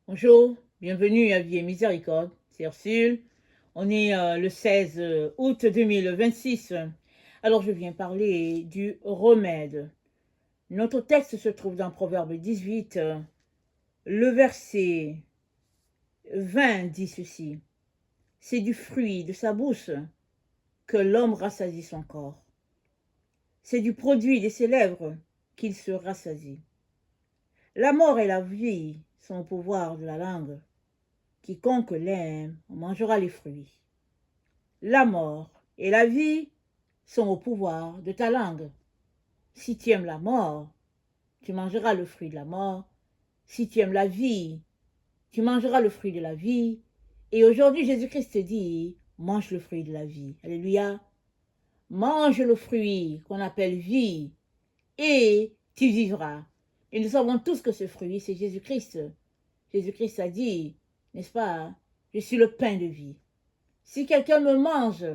Bonjour, bienvenue à Vie et Miséricorde, c'est Ursule. On est le 16 août 2026. Alors je viens parler du remède. Notre texte se trouve dans Proverbe 18. Le verset 20 dit ceci. C'est du fruit de sa bouche que l'homme rassasie son corps. C'est du produit de ses lèvres qu'il se rassasie. La mort et la vie sont au pouvoir de la langue. Quiconque l'aime en mangera les fruits. La mort et la vie sont au pouvoir de ta langue. Si tu aimes la mort, tu mangeras le fruit de la mort. Si tu aimes la vie, tu mangeras le fruit de la vie. Et aujourd'hui, Jésus-Christ te dit, mange le fruit de la vie. Alléluia. Mange le fruit qu'on appelle vie et tu vivras. Et nous savons tous que ce fruit, c'est Jésus-Christ. Jésus-Christ a dit, n'est-ce pas, je suis le pain de vie. Si quelqu'un me mange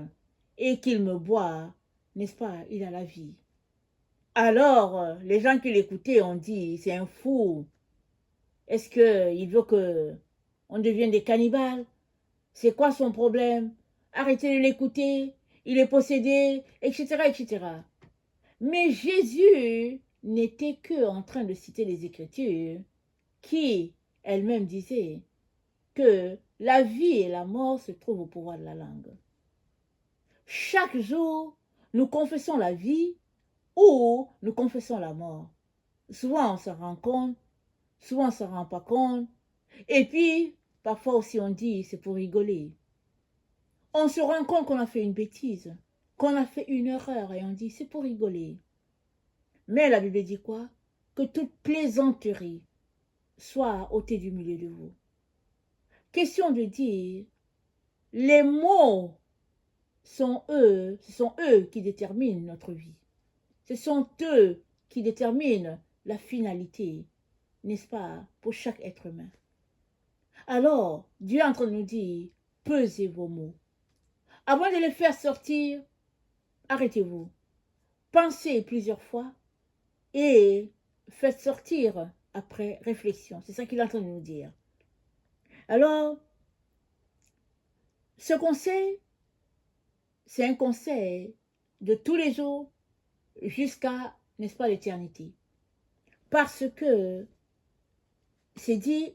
et qu'il me boit, n'est-ce pas, il a la vie. Alors, les gens qui l'écoutaient ont dit, c'est un fou. Est-ce qu'il veut que on devienne des cannibales? C'est quoi son problème? Arrêtez de l'écouter, il est possédé, etc., etc. Mais Jésus n'était que en train de citer les Écritures qui, elles-mêmes, disaient que la vie et la mort se trouvent au pouvoir de la langue. Chaque jour, nous confessons la vie ou nous confessons la mort. Souvent, on s'en rend compte, souvent, on ne s'en rend pas compte. Et puis, parfois aussi, on dit, c'est pour rigoler. On se rend compte qu'on a fait une bêtise, qu'on a fait une erreur et on dit, c'est pour rigoler. Mais la Bible dit quoi? Que toute plaisanterie soit ôtée du milieu de vous. Question de dire, les mots ce sont eux qui déterminent notre vie. Ce sont eux qui déterminent la finalité, n'est-ce pas, pour chaque être humain. Alors, Dieu est en train de nous dire, pesez vos mots. Avant de les faire sortir, arrêtez-vous. Pensez plusieurs fois et faites sortir après réflexion. C'est ça qu'il est en train de nous dire. Alors, ce conseil, c'est un conseil de tous les jours jusqu'à, n'est-ce pas, l'éternité. Parce que c'est dit,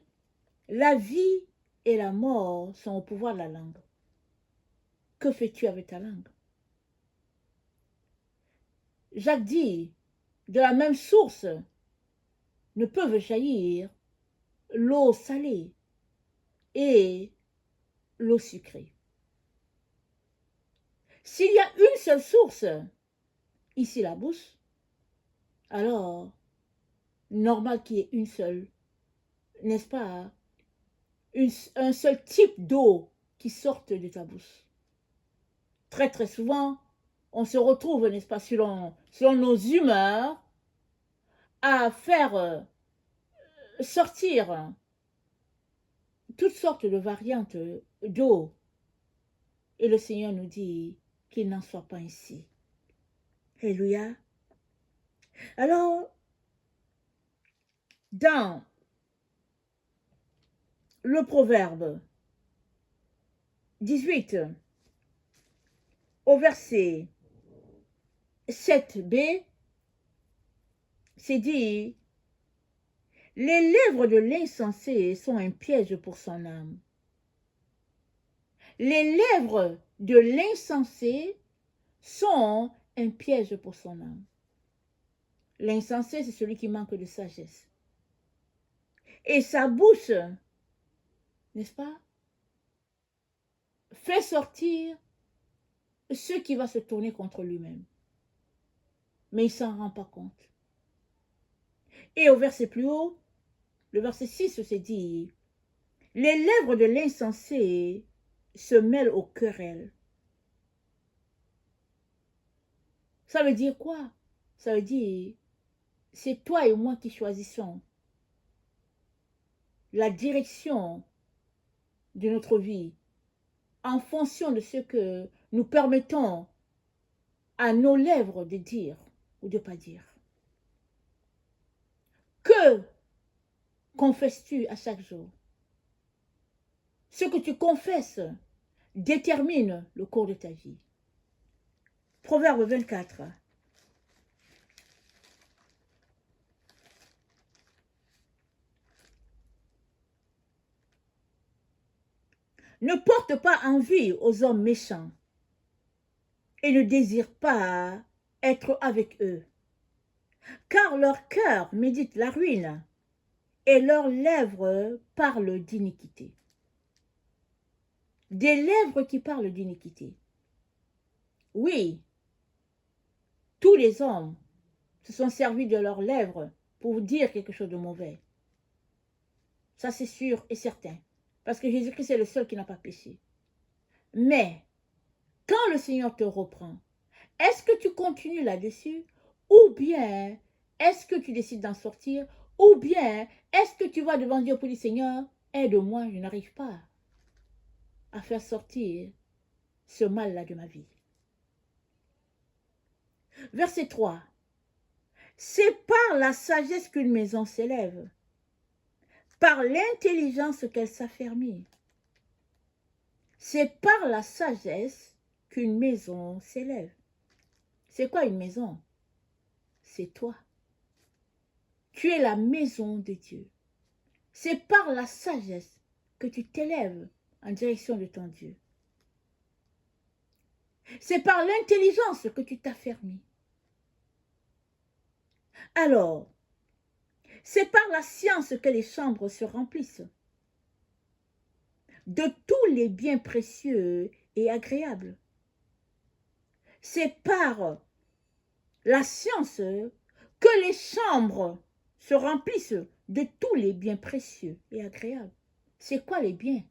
la vie et la mort sont au pouvoir de la langue. Que fais-tu avec ta langue? Jacques dit, de la même source ne peuvent jaillir l'eau salée et l'eau sucrée. S'il y a une seule source, ici la bouche, alors normal qu'il y ait une seule, n'est-ce pas, un seul type d'eau qui sorte de ta bouche. Très très souvent, on se retrouve, n'est-ce pas, selon nos humeurs, à faire sortir toutes sortes de variantes d'eau. Et le Seigneur nous dit qu'il n'en soit pas ainsi. Alléluia. Alors, dans le Proverbe 18, au verset 7b, c'est dit, les lèvres de l'insensé sont un piège pour son âme. Les lèvres de l'insensé sont un piège pour son âme. L'insensé, c'est celui qui manque de sagesse. Et sa bouche, n'est-ce pas, fait sortir ce qui va se tourner contre lui-même. Mais il ne s'en rend pas compte. Et au verset plus haut, le verset 6, c'est dit, les lèvres de l'insensé se mêlent aux querelles. Ça veut dire quoi? Ça veut dire, c'est toi et moi qui choisissons la direction de notre vie en fonction de ce que nous permettons à nos lèvres de dire ou de ne pas dire. Que confesses-tu à chaque jour? Ce que tu confesses détermine le cours de ta vie. Proverbe 24. Ne porte pas envie aux hommes méchants et ne désire pas être avec eux, car leur cœur médite la ruine et leurs lèvres parlent d'iniquité. Des lèvres qui parlent d'iniquité. Oui, tous les hommes se sont servis de leurs lèvres pour dire quelque chose de mauvais. Ça, c'est sûr et certain. Parce que Jésus-Christ est le seul qui n'a pas péché. Mais, quand le Seigneur te reprend, est-ce que tu continues là-dessus? Ou bien, est-ce que tu décides d'en sortir? Ou bien, est-ce que tu vas devant Dieu pour dire, Seigneur, aide-moi, je n'arrive pas à faire sortir ce mal-là de ma vie. Verset 3. C'est par la sagesse qu'une maison s'élève, par l'intelligence qu'elle s'affermit. C'est par la sagesse qu'une maison s'élève. C'est quoi une maison? C'est toi. Tu es la maison de Dieu. C'est par la sagesse que tu t'élèves en direction de ton Dieu. C'est par l'intelligence que tu t'affermis. Alors, c'est par la science que les chambres se remplissent de tous les biens précieux et agréables. C'est par la science que les chambres se remplissent de tous les biens précieux et agréables. C'est quoi les biens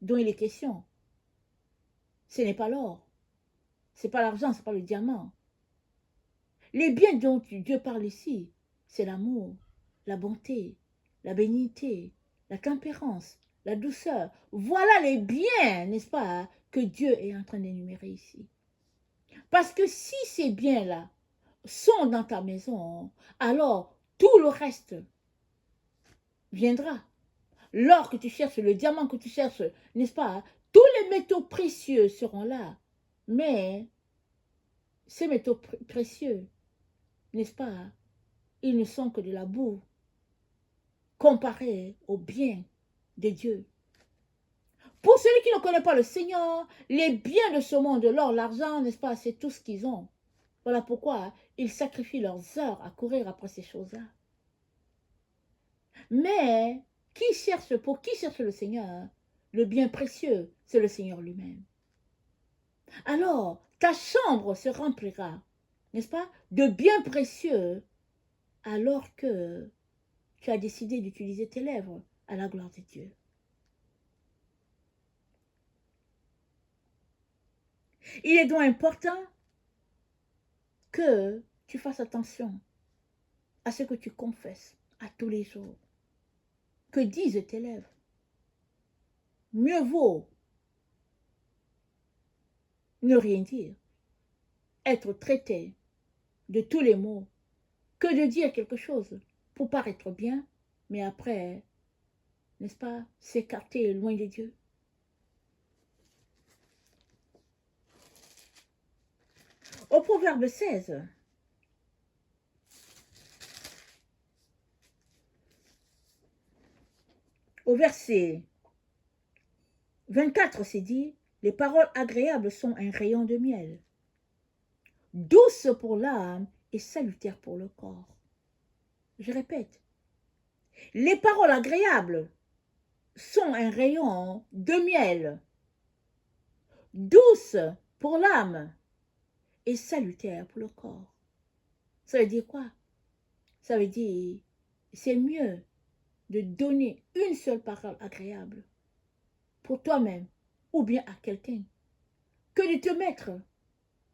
dont il est question? Ce n'est pas l'or, ce n'est pas l'argent, ce n'est pas le diamant. Les biens dont Dieu parle ici, c'est l'amour, la bonté, la bénignité, la tempérance, la douceur. Voilà les biens, n'est-ce pas, que Dieu est en train d'énumérer ici. Parce que si ces biens-là sont dans ta maison, alors tout le reste viendra. L'or que tu cherches, le diamant que tu cherches, n'est-ce pas? Tous les métaux précieux seront là. Mais ces métaux précieux, n'est-ce pas? Ils ne sont que de la boue comparés au bien de Dieu. Pour celui qui ne connaît pas le Seigneur, les biens de ce monde, l'or, l'argent, n'est-ce pas? C'est tout ce qu'ils ont. Voilà pourquoi ils sacrifient leurs heures à courir après ces choses-là. Mais pour qui cherche le Seigneur, le bien précieux, c'est le Seigneur lui-même. Alors, ta chambre se remplira, n'est-ce pas, de biens précieux, alors que tu as décidé d'utiliser tes lèvres à la gloire de Dieu. Il est donc important que tu fasses attention à ce que tu confesses à tous les jours. Que disent tes lèvres? Mieux vaut ne rien dire, être traité de tous les mots, que de dire quelque chose pour paraître bien, mais après, n'est-ce pas, s'écarter loin de Dieu. Au Proverbe 16, au verset 24, c'est dit, les paroles agréables sont un rayon de miel, douces pour l'âme et salutaires pour le corps. Je répète, les paroles agréables sont un rayon de miel, douces pour l'âme et salutaires pour le corps. Ça veut dire quoi? Ça veut dire, c'est mieux de donner une seule parole agréable pour toi-même ou bien à quelqu'un que de te mettre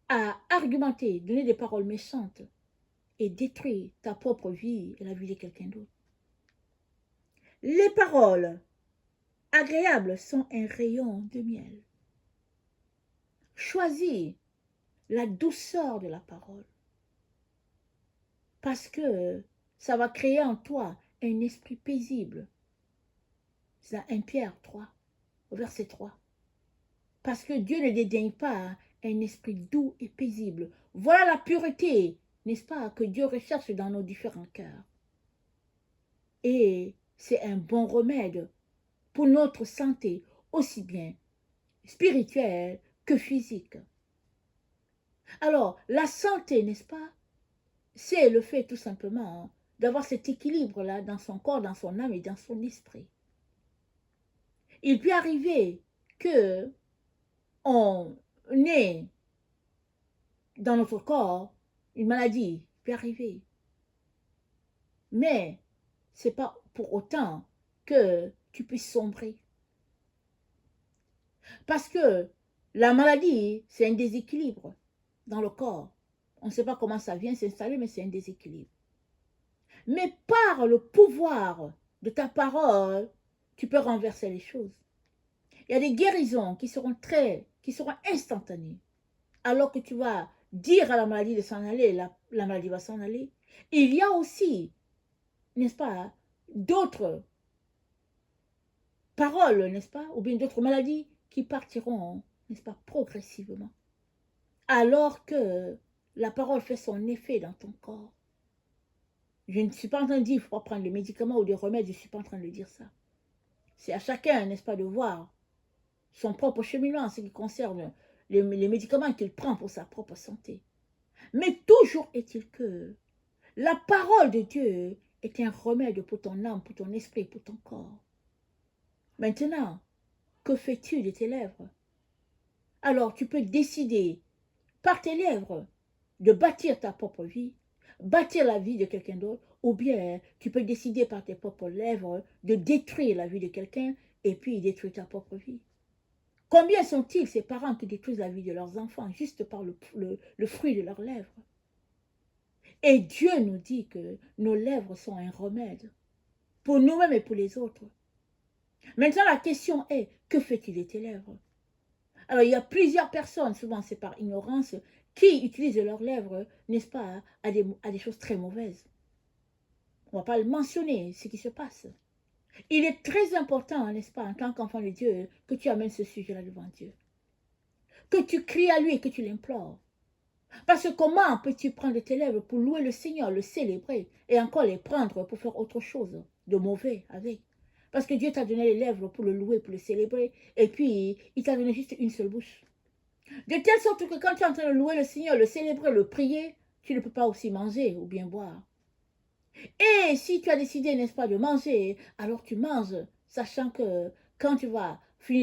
à argumenter, donner des paroles méchantes et détruire ta propre vie et la vie de quelqu'un d'autre. Les paroles agréables sont un rayon de miel. Choisis la douceur de la parole parce que ça va créer en toi un esprit paisible. C'est 1 Pierre 3. au verset 3. Parce que Dieu ne dédaigne pas un esprit doux et paisible. Voilà la pureté, n'est-ce pas, que Dieu recherche dans nos différents cœurs. Et c'est un bon remède pour notre santé, aussi bien spirituelle que physique. Alors, la santé, n'est-ce pas, c'est le fait tout simplement d'avoir cet équilibre-là dans son corps, dans son âme et dans son esprit. Il peut arriver que on ait dans notre corps une maladie, il peut arriver. Mais ce n'est pas pour autant que tu puisses sombrer. Parce que la maladie, c'est un déséquilibre dans le corps. On ne sait pas comment ça vient s'installer, mais c'est un déséquilibre. Mais par le pouvoir de ta parole, tu peux renverser les choses. Il y a des guérisons qui seront instantanées. Alors que tu vas dire à la maladie de s'en aller, la maladie va s'en aller. Il y a aussi, n'est-ce pas, d'autres paroles, n'est-ce pas, ou bien d'autres maladies qui partiront, n'est-ce pas, progressivement. Alors que la parole fait son effet dans ton corps. Je ne suis pas en train de dire qu'il faut prendre des médicaments ou des remèdes, je ne suis pas en train de dire ça. C'est à chacun, n'est-ce pas, de voir son propre cheminement en ce qui concerne les médicaments qu'il prend pour sa propre santé. Mais toujours est-il que la parole de Dieu est un remède pour ton âme, pour ton esprit, pour ton corps. Maintenant, que fais-tu de tes lèvres? Alors tu peux décider par tes lèvres de bâtir ta propre vie, bâtir la vie de quelqu'un d'autre, ou bien tu peux décider par tes propres lèvres de détruire la vie de quelqu'un et puis détruire ta propre vie. Combien sont-ils ces parents qui détruisent la vie de leurs enfants juste par le fruit de leurs lèvres? Et Dieu nous dit que nos lèvres sont un remède pour nous-mêmes et pour les autres. Maintenant, la question est, que fait-il de tes lèvres? Alors, il y a plusieurs personnes, souvent c'est par ignorance, qui utilisent leurs lèvres, n'est-ce pas, à des choses très mauvaises. On ne va pas le mentionner, ce qui se passe. Il est très important, n'est-ce pas, en tant qu'enfant de Dieu, que tu amènes ce sujet-là devant Dieu. Que tu cries à lui et que tu l'implores. Parce que comment peux-tu prendre tes lèvres pour louer le Seigneur, le célébrer, et encore les prendre pour faire autre chose de mauvais avec? Parce que Dieu t'a donné les lèvres pour le louer, pour le célébrer, et puis il t'a donné juste une seule bouche. De telle sorte que quand tu es en train de louer le Seigneur, le célébrer, le prier, tu ne peux pas aussi manger ou bien boire. Et si tu as décidé, n'est-ce pas, de manger, alors tu manges, sachant que quand tu vas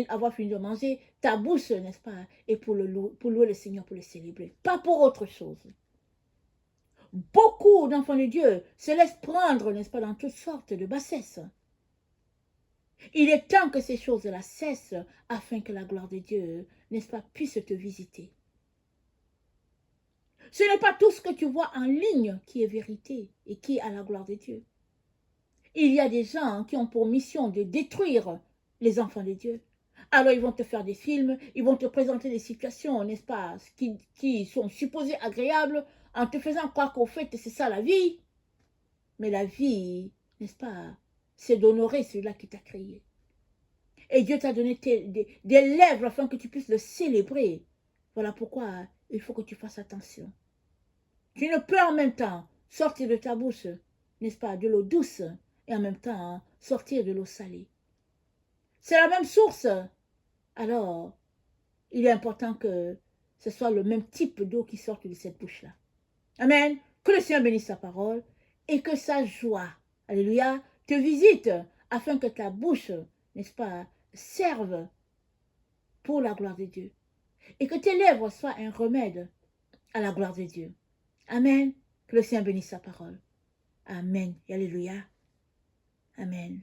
avoir fini de manger, ta bouche, n'est-ce pas, est pour louer le Seigneur, pour le célébrer, pas pour autre chose. Beaucoup d'enfants de Dieu se laissent prendre, n'est-ce pas, dans toutes sortes de bassesses. Il est temps que ces choses-là cessent afin que la gloire de Dieu, n'est-ce pas, puisse te visiter. Ce n'est pas tout ce que tu vois en ligne qui est vérité et qui est à la gloire de Dieu. Il y a des gens qui ont pour mission de détruire les enfants de Dieu. Alors ils vont te faire des films, ils vont te présenter des situations, n'est-ce pas, qui sont supposées agréables, en te faisant croire qu'au fait c'est ça la vie. Mais la vie, n'est-ce pas, c'est d'honorer celui-là qui t'a créé. Et Dieu t'a donné des lèvres afin que tu puisses le célébrer. Voilà pourquoi il faut que tu fasses attention. Tu ne peux en même temps sortir de ta bouche, n'est-ce pas, de l'eau douce et en même temps sortir de l'eau salée. C'est la même source. Alors, il est important que ce soit le même type d'eau qui sorte de cette bouche-là. Amen. Que le Seigneur bénisse sa parole et que sa joie, alléluia, te visite afin que ta bouche, n'est-ce pas, serve pour la gloire de Dieu. Et que tes lèvres soient un remède à la gloire de Dieu. Amen. Que le Seigneur bénisse sa parole. Amen. Et alléluia. Amen.